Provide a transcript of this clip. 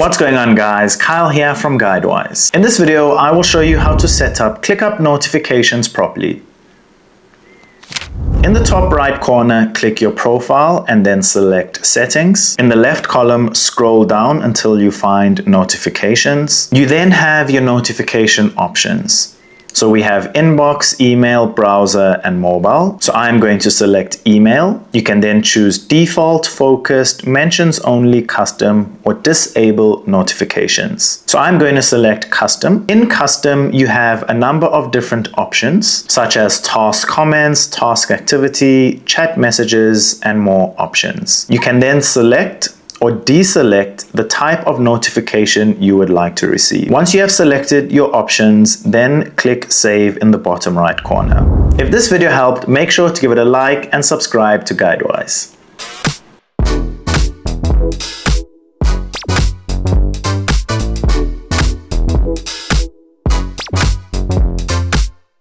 What's going on, guys? Kyle here from Guidewise. In this video, I will show you how to set up ClickUp notifications properly. In the top right corner, click your profile and then select Settings. In the left column, scroll down until you find Notifications. You then have your notification options. So we have inbox, email, browser, and mobile. So I'm going to select email. You can then choose default, focused, mentions only, custom, or disable notifications. So I'm going to select custom. In custom, you have a number of different options, such as task comments, task activity, chat messages, and more options. You can then select or deselect the type of notification you would like to receive. Once you have selected your options, then click Save in the bottom right corner. If this video helped, make sure to give it a like and subscribe to Guidewise.